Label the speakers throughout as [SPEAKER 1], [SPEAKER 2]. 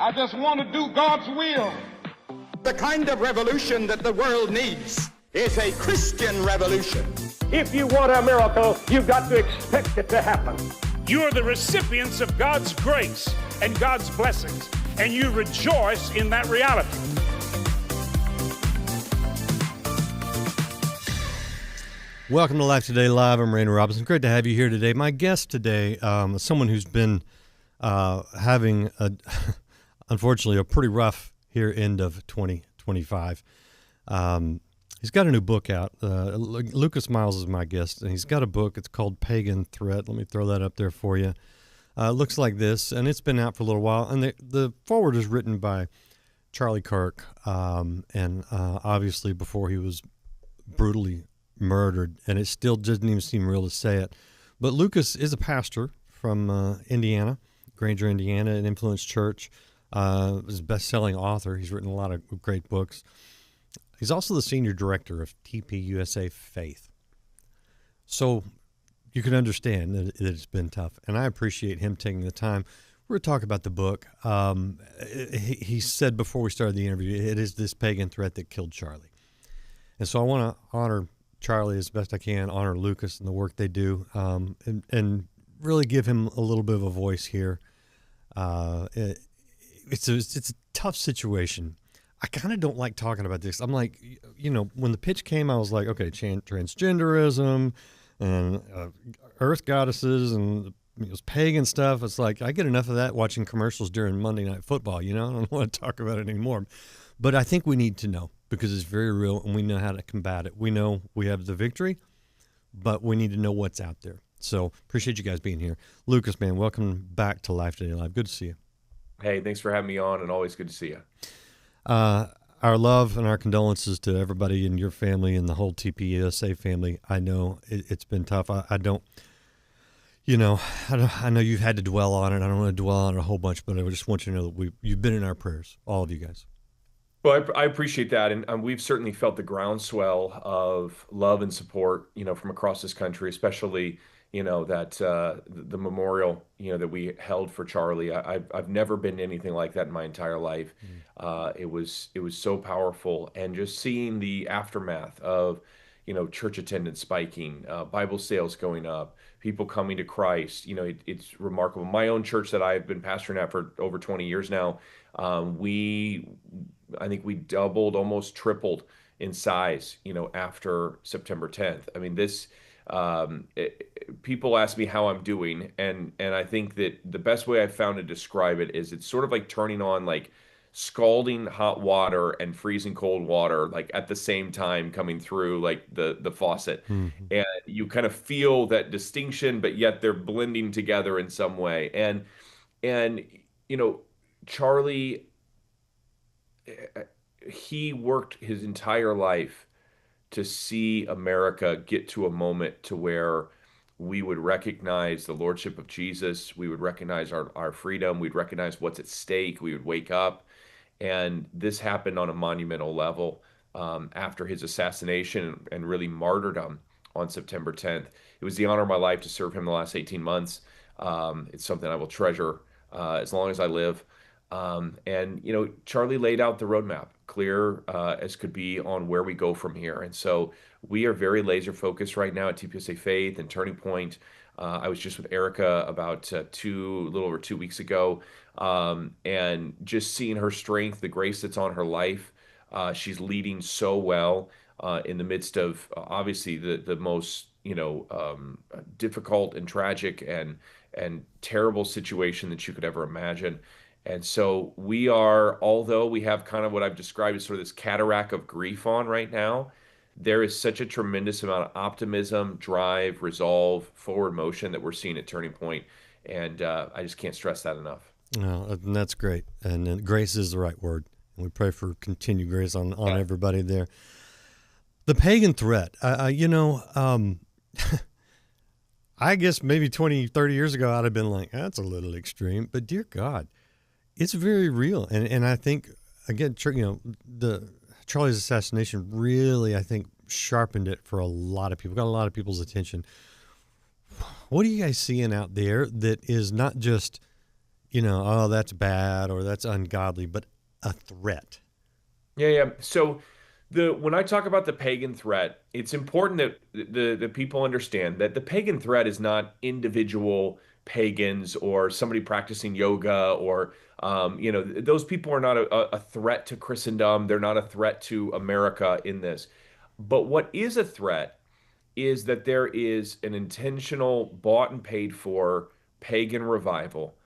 [SPEAKER 1] I just want to do God's will.
[SPEAKER 2] The kind of revolution that the world needs is a Christian revolution.
[SPEAKER 3] If you want a miracle, you've got to expect it to happen.
[SPEAKER 4] You are the recipients of God's grace and God's blessings, and you rejoice in that reality.
[SPEAKER 5] Welcome to Life Today Live. I'm Rainer Robinson. Great to have you here today. My guest today is someone who's been having, unfortunately, a pretty rough end of 2025. He's got a new book out. Lucas Miles is my guest, and he's got a book. It's called Pagan Threat. Let me throw that up there for you. It looks like this, and it's been out for a little while. And the foreword is written by Charlie Kirk, and obviously before he was brutally murdered, and it still doesn't even seem real to say it. But Lucas is a pastor from Indiana, Granger, Indiana, an Influence Church. He's a best-selling author. He's written a lot of great books. He's also the senior director of TP USA Faith. So you can understand that it's been tough, and I appreciate him taking the time. We're going to talk about the book. He said before we started the interview, it is this pagan threat that killed Charlie. And so I want to honor Charlie as best I can, honor Lucas and the work they do, and really give him a little bit of a voice here. It's a tough situation. I kind of don't like talking about this. I'm like, when the pitch came, I was like, okay, transgenderism and earth goddesses and it was pagan stuff. It's like, I get enough of that watching commercials during Monday Night Football. I don't want to talk about it anymore. But I think we need to know because it's very real and we know how to combat it. We know we have the victory, but we need to know what's out there. So appreciate you guys being here. Lucas, man, welcome back to Life Today Live. Good to see you.
[SPEAKER 6] Hey, thanks for having me on, and always good to see you.
[SPEAKER 5] Our love and our condolences to everybody in your family and the whole TPUSA family. I know it's been tough. I know you've had to dwell on it. I don't want to dwell on it a whole bunch, but I just want you to know that you've been in our prayers, all of you guys.
[SPEAKER 6] Well, I appreciate that, and we've certainly felt the groundswell of love and support, from across this country, especially, that the memorial, that we held for Charlie. I've never been to anything like that in my entire life. It was so powerful, and just seeing the aftermath of, church attendance spiking, Bible sales going up, people coming to Christ. It's remarkable. My own church that I've been pastoring at for over 20 years now, I think we doubled, almost tripled in size, after September 10th. I mean, people ask me how I'm doing, and I think that the best way I've found to describe it is it's sort of like turning on like scalding hot water and freezing cold water, like at the same time coming through like the faucet. Mm-hmm. And you kind of feel that distinction, but yet they're blending together in some way. And Charlie, he worked his entire life to see America get to a moment to where we would recognize the lordship of Jesus. We would recognize our freedom. We'd recognize what's at stake. We would wake up. And this happened on a monumental level after his assassination and really martyrdom on September 10th. It was the honor of my life to serve him the last 18 months. It's something I will treasure as long as I live. And Charlie laid out the roadmap, clear as could be, on where we go from here. And so we are very laser focused right now at TPSA Faith and Turning Point. I was just with Erica about a little over 2 weeks ago, and just seeing her strength, the grace that's on her life. She's leading so well in the midst of obviously the most difficult and tragic and terrible situation that you could ever imagine. And so we are, although we have kind of what I've described as sort of this cataract of grief on right now, there is such a tremendous amount of optimism, drive, resolve, forward motion that we're seeing at Turning Point. And I just can't stress that enough.
[SPEAKER 5] No, and that's great. And grace is the right word. And we pray for continued grace on everybody there. The pagan threat, I guess maybe 20, 30 years ago, I'd have been like, that's a little extreme. But dear God, it's very real. And I think, again, the Charlie's assassination really, I think, sharpened it for a lot of people, got a lot of people's attention. What are you guys seeing out there that is not just oh, that's bad or that's ungodly, but a threat.
[SPEAKER 6] Yeah. So when I talk about the pagan threat, it's important that the people understand that the pagan threat is not individual pagans or somebody practicing yoga or those people are not a threat to Christendom. They're not a threat to America in this. But what is a threat is that there is an intentional, bought and paid for pagan revival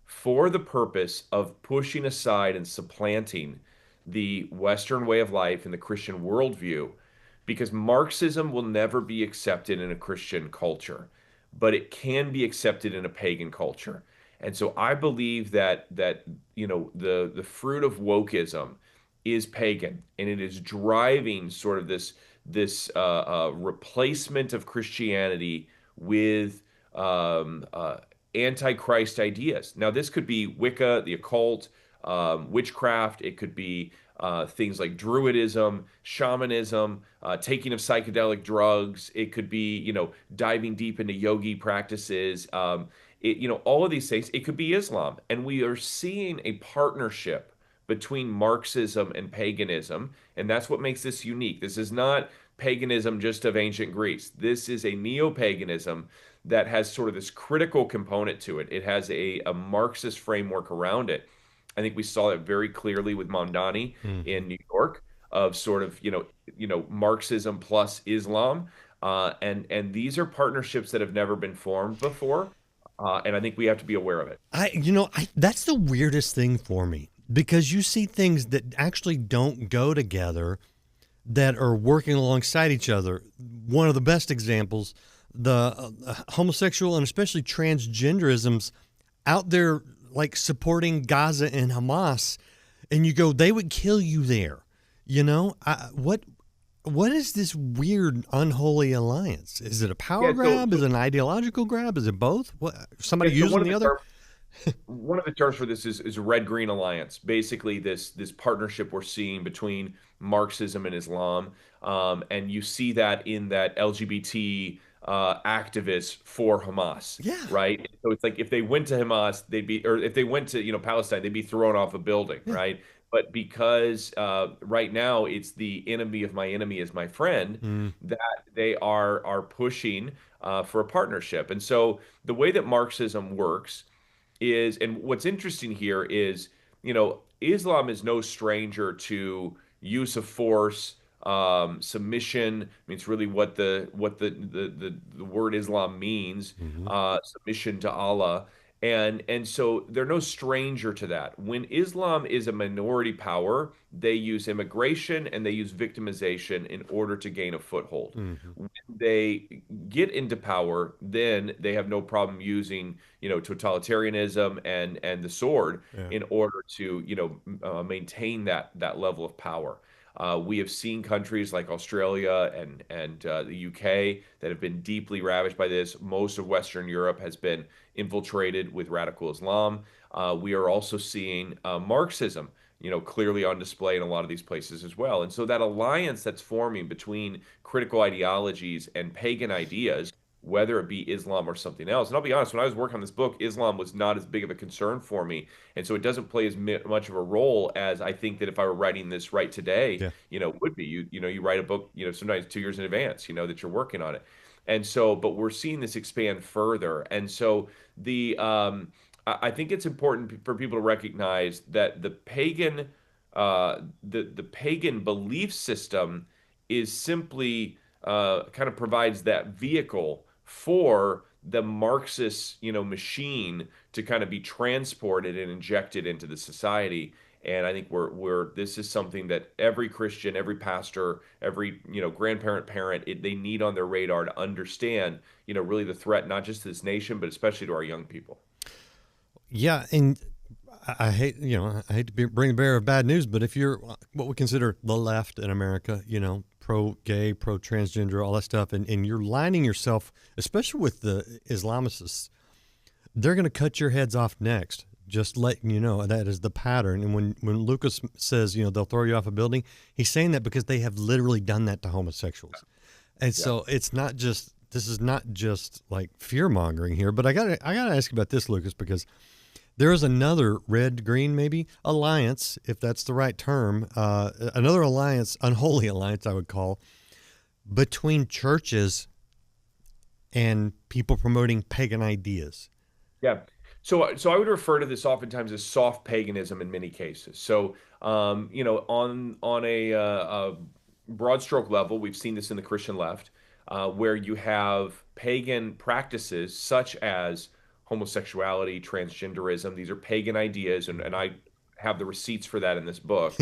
[SPEAKER 6] for the purpose of pushing aside and supplanting the Western way of life and the Christian worldview, because Marxism will never be accepted in a Christian culture, but it can be accepted in a pagan culture. And so I believe that the fruit of wokeism is pagan, and it is driving sort of this replacement of Christianity with antichrist ideas. Now, this could be Wicca, the occult, witchcraft. It could be things like Druidism, shamanism, taking of psychedelic drugs. It could be, diving deep into yogi practices. All of these things. It could be Islam, and we are seeing a partnership between Marxism and paganism, and that's what makes this unique. This is not paganism just of ancient Greece. This is a neo-paganism that has sort of this critical component to it. It has a Marxist framework around it. I think we saw it very clearly with Mamdani in New York, of sort of Marxism plus Islam, and these are partnerships that have never been formed before, and I think we have to be aware of it.
[SPEAKER 5] That's the weirdest thing for me, because you see things that actually don't go together that are working alongside each other. One of the best examples, the homosexual and especially transgenderism's out there like supporting Gaza and Hamas, and you go, they would kill you there. What is this weird unholy alliance? Is it a power grab? Is it an ideological grab? Is it both? What, somebody using the other?
[SPEAKER 6] One of the terms for this is red-green alliance. Basically, this partnership we're seeing between Marxism and Islam, and you see that in that LGBT activists for Hamas.
[SPEAKER 5] Yeah.
[SPEAKER 6] Right. So it's like if they went to Hamas, or if they went to Palestine, they'd be thrown off a building. Yeah. Right. But because right now it's the enemy of my enemy is my friend, that they are pushing for a partnership. And so the way that Marxism works is, and what's interesting here is, Islam is no stranger to use of force, submission. I mean, it's really what the word Islam means, submission to Allah. And so they're no stranger to that. When Islam is a minority power, they use immigration and they use victimization in order to gain a foothold. When they get into power, then they have no problem using, totalitarianism and the sword in order to, maintain that level of power. We have seen countries like Australia and the UK that have been deeply ravaged by this. Most of Western Europe has been infiltrated with radical Islam. We are also seeing Marxism, clearly on display in a lot of these places as well. And so that alliance that's forming between critical ideologies and pagan ideas, whether it be Islam or something else. And I'll be honest, when I was working on this book, Islam was not as big of a concern for me. And so it doesn't play as much of a role as I think that if I were writing this right today, would be. You write a book, sometimes 2 years in advance, that you're working on it. And so, but we're seeing this expand further. And so I think it's important for people to recognize that the pagan belief system is simply kind of provides that vehicle for the Marxist, machine to kind of be transported and injected into the society. And I think this is something that every Christian, every pastor, every, grandparent, parent, they need on their radar to understand, really the threat, not just to this nation, but especially to our young people.
[SPEAKER 5] Yeah. And I hate to bring the bearer of bad news, but if you're what we consider the left in America, pro-gay, pro-transgender, all that stuff, and you're lining yourself, especially with the Islamists, they're going to cut your heads off next. Just letting you know that is the pattern. And when Lucas says, they'll throw you off a building, he's saying that because they have literally done that to homosexuals. And so this is not just like fear mongering here, but I gotta ask you about this, Lucas, because There is another red-green, maybe, alliance, if that's the right term, another alliance, unholy alliance, I would call, between churches and people promoting pagan ideas.
[SPEAKER 6] Yeah. So I would refer to this oftentimes as soft paganism in many cases. So, on a broad stroke level, we've seen this in the Christian left, where you have pagan practices such as homosexuality, transgenderism. These are pagan ideas, and I have the receipts for that in this book.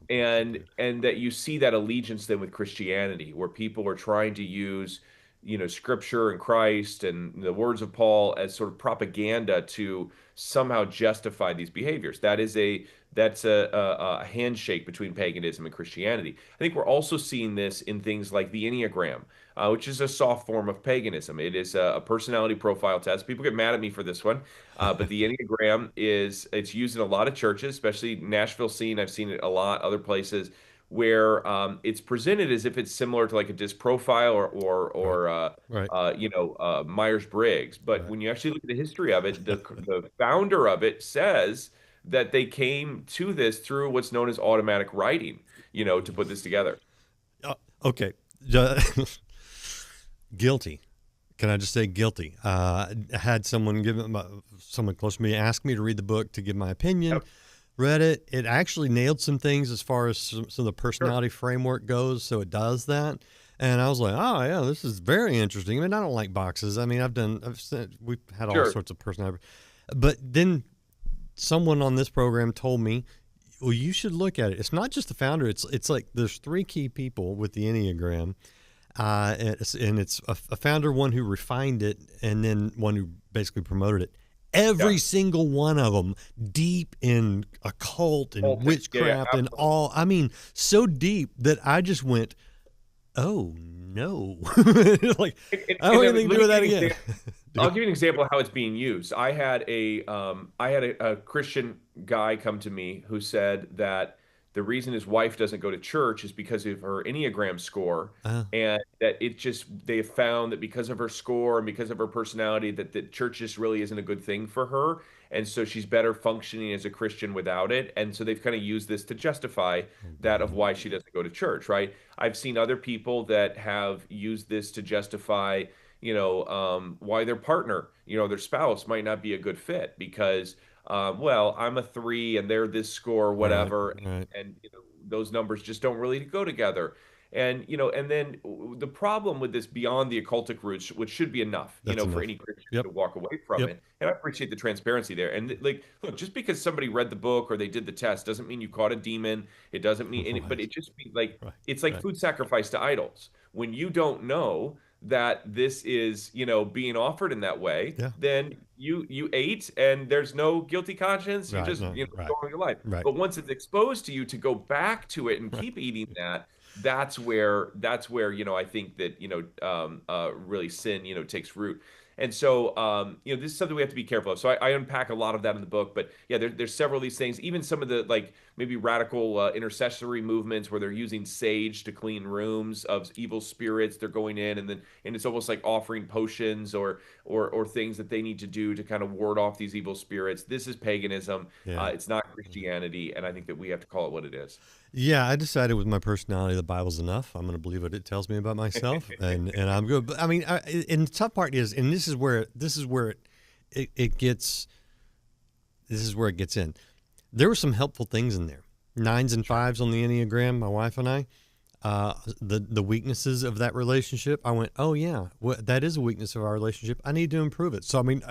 [SPEAKER 6] And that you see that allegiance then with Christianity, where people are trying to use, Scripture and Christ and the words of Paul as sort of propaganda to somehow justify these behaviors. That's a handshake between paganism and Christianity. I think we're also seeing this in things like the Enneagram, which is a soft form of paganism. It is a personality profile test. People get mad at me for this one, but the Enneagram it's used in a lot of churches, especially Nashville scene. I've seen it a lot, other places where it's presented as if it's similar to like a disc profile or Myers-Briggs. But when you actually look at the history of it, the founder of it says that they came to this through what's known as automatic writing, to put this together.
[SPEAKER 5] Okay. Guilty. Can I just say guilty? I had someone close to me ask me to read the book to give my opinion.
[SPEAKER 6] Yep.
[SPEAKER 5] Read it. It actually nailed some things as far as some of the personality framework goes, so it does that. And I was like, oh, yeah, this is very interesting. I mean, I don't like boxes. I mean, we've had all sorts of personality. But then someone on this program told me, well, you should look at it. It's not just the founder. It's like there's three key people with the Enneagram. And it's a founder, one who refined it, and then one who basically promoted it. Every single one of them deep in occult and witchcraft and all. I mean, so deep that I just went, oh no! Like I don't have anything to do with that again.
[SPEAKER 6] I'll give you an example of how it's being used. I had a Christian guy come to me who said that the reason his wife doesn't go to church is because of her Enneagram score, and that they have found that because of her score and because of her personality that church just really isn't a good thing for her, and so she's better functioning as a Christian without it, and so they've kind of used this to justify that of why she doesn't go to church, right? I've seen other people that have used this to justify, why their partner, their spouse might not be a good fit because well, I'm a 3 and they're this score, whatever,
[SPEAKER 5] right.
[SPEAKER 6] and those numbers just don't really go together. And and then the problem with this beyond the occultic roots, which should be enough, for any Christian to walk away from it. And I appreciate the transparency there. And look, just because somebody read the book or they did the test doesn't mean you caught a demon. It doesn't mean, but it just means like it's like food sacrifice to idols. When you don't know that this is being offered in that way, then you ate and there's no guilty conscience. You just go on your life. But once it's exposed to you to go back to it and keep eating that, that's where I think that really sin takes root. And so this is something we have to be careful of. So I unpack a lot of that in the book, but there's several of these things, even some of the like maybe radical intercessory movements where they're using sage to clean rooms of evil spirits. They're going in and it's almost like offering potions or things that they need to do to kind of ward off these evil spirits. This is paganism. It's not Christianity, and I think that we have to call it what it is.
[SPEAKER 5] Yeah, I decided with my personality, the Bible's enough. I'm going to believe what it tells me about myself, and I'm good. But I mean, and the tough part is, and this is where it gets in. There were some helpful things in there. 9s and 5s on the Enneagram. My wife and I, the weaknesses of that relationship. I went, oh yeah, that is a weakness of our relationship. I need to improve it. So I mean,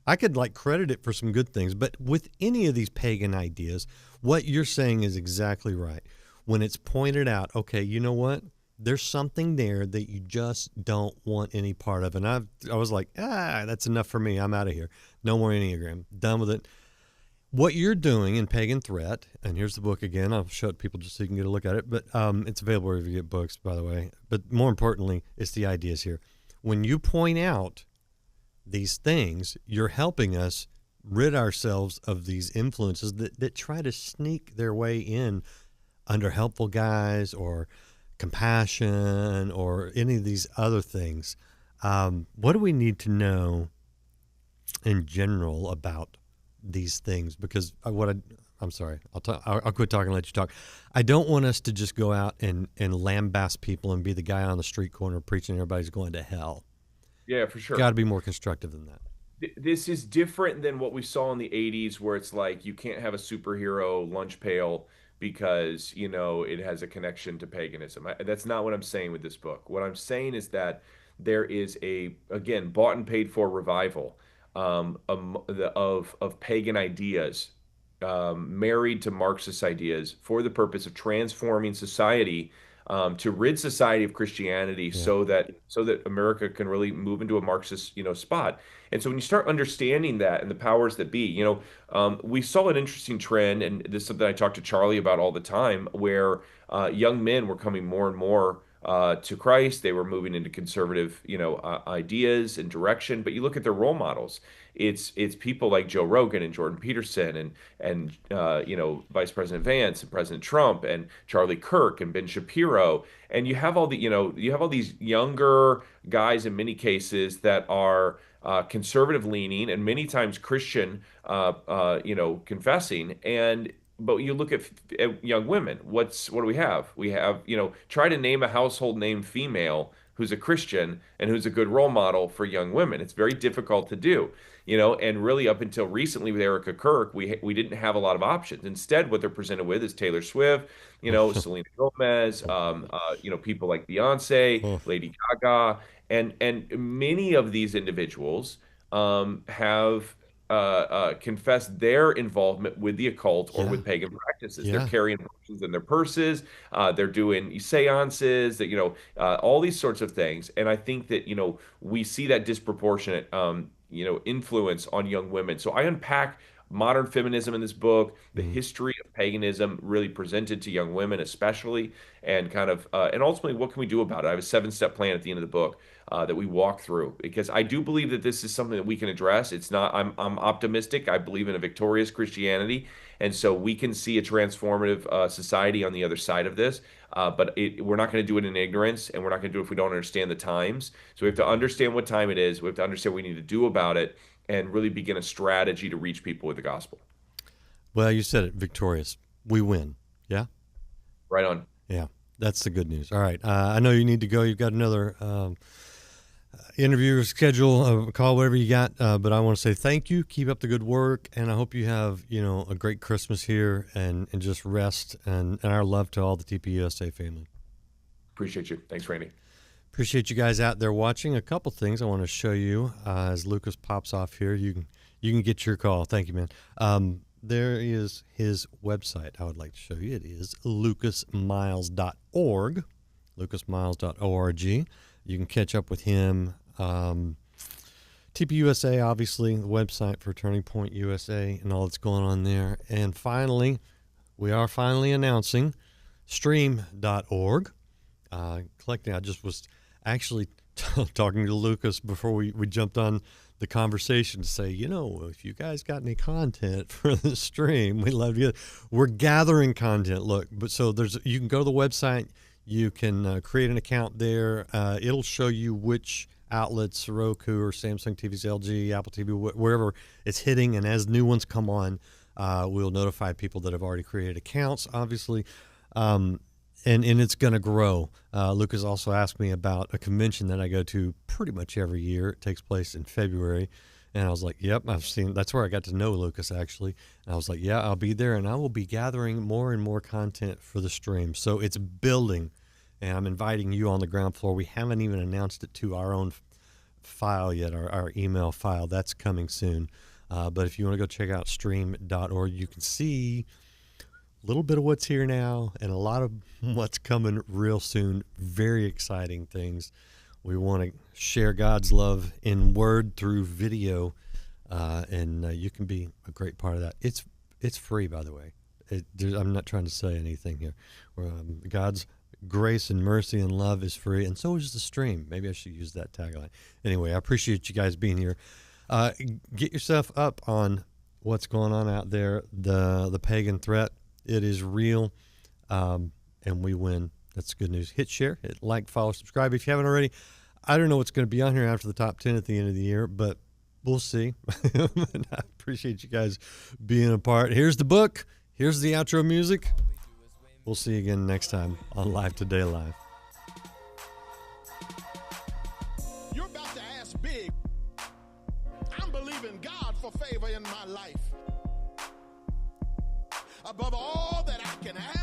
[SPEAKER 5] I could like credit it for some good things, but with any of these pagan ideas, what you're saying is exactly right. When it's pointed out, okay, you know what? There's something there that you just don't want any part of. And I was like, that's enough for me. I'm out of here. No more Enneagram. Done with it. What you're doing in Pagan Threat, and here's the book again. I'll show it to people just so you can get a look at it. But it's available wherever you get books, by the way. But more importantly, it's the ideas here. When you point out these things, you're helping us rid ourselves of these influences that try to sneak their way in under helpful guise or compassion or any of these other things. What do we need to know in general about these things, because I'm sorry, I'll quit talking and let you talk. I don't want us to just go out and lambast people and be the guy on the street corner preaching everybody's going to hell.
[SPEAKER 6] Yeah, for sure.
[SPEAKER 5] Got to be more constructive than that.
[SPEAKER 6] This is different than what we saw in the 80s, where it's like you can't have a superhero lunch pail because, it has a connection to paganism. That's not what I'm saying with this book. What I'm saying is that there is again, bought and paid for revival of pagan ideas, married to Marxist ideas for the purpose of transforming society, to rid society of Christianity, so that America can really move into a Marxist spot. And so when you start understanding that and the powers that be, we saw an interesting trend, and this is something I talk to Charlie about all the time, where young men were coming more and more to Christ. They were moving into conservative, ideas and direction. But you look at their role models. It's people like Joe Rogan and Jordan Peterson and Vice President Vance and President Trump and Charlie Kirk and Ben Shapiro. And you have all these younger guys in many cases that are conservative leaning and many times Christian, confessing. But you look at young women. What do we have? We have, try to name a household name female who's a Christian and who's a good role model for young women. It's very difficult to do, and really up until recently with Erica Kirk, we didn't have a lot of options. Instead, what they're presented with is Taylor Swift, Selena Gomez, people like Beyonce, Lady Gaga, and many of these individuals have confess their involvement with the occult or with pagan practices. They're carrying potions in their purses. They're doing seances, all these sorts of things. And I think that, we see that disproportionate, influence on young women. So I unpack modern feminism in this book, the history of paganism really presented to young women, especially, and kind of, and ultimately, what can we do about it? I have a 7-step plan at the end of the book that we walk through, because I do believe that this is something that we can address. It's not, I'm optimistic. I believe in a victorious Christianity. And so we can see a transformative society on the other side of this. But we're not going to do it in ignorance, and we're not going to do it if we don't understand the times. So we have to understand what time it is. We have to understand what we need to do about it, and really begin a strategy to reach people with the gospel.
[SPEAKER 5] Well, you said it, victorious. We win. Yeah?
[SPEAKER 6] Right on.
[SPEAKER 5] Yeah, that's the good news. All right. I know you need to go. You've got another interview, schedule, call, whatever you got. But I want to say thank you. Keep up the good work. And I hope you have, a great Christmas here and just rest. And our love to all the TPUSA family.
[SPEAKER 6] Appreciate you. Thanks, Randy.
[SPEAKER 5] Appreciate you guys out there watching. A couple things I want to show you as Lucas pops off here. You can get your call. Thank you, man. There is his website I would like to show you. It is lucasmiles.org, lucasmiles.org. You can catch up with him. TPUSA, obviously, the website for Turning Point USA and all that's going on there. And finally, we are finally announcing stream.org. Collecting, I just was actually talking to Lucas before we jumped on the conversation to say, if you guys got any content for the stream, we'd love to get it. We're gathering content. Look, but so you can go to the website, you can create an account there. It'll show you which outlets, Roku or Samsung TVs, LG, Apple TV, wherever it's hitting. And as new ones come on, we'll notify people that have already created accounts, obviously. And it's going to grow. Lucas also asked me about a convention that I go to pretty much every year. It takes place in February. And I was like, yep, that's where I got to know Lucas, actually. And I was like, yeah, I'll be there, and I will be gathering more and more content for the stream. So it's building, and I'm inviting you on the ground floor. We haven't even announced it to our own file yet, our email file. That's coming soon. But if you want to go check out stream.org, you can see little bit of what's here now and a lot of what's coming real soon. Very exciting things. We want to share God's love in word through video, and you can be a great part of that. It's free, by the way. I'm not trying to say anything here. God's grace and mercy and love is free, and so is the stream. Maybe I should use that tagline. Anyway, I appreciate you guys being here. Get yourself up on what's going on out there. The Pagan Threat. It is real, and we win. That's good news. Hit share, hit like, follow, subscribe if you haven't already. I don't know what's going to be on here after the top 10 at the end of the year, but We'll see. And I appreciate you guys being a part. Here's the book. Here's the outro music. We'll see you again next time on Live Today Live.
[SPEAKER 7] You're about to ask big. I'm believing God for favor in my life. Above all that I can ask.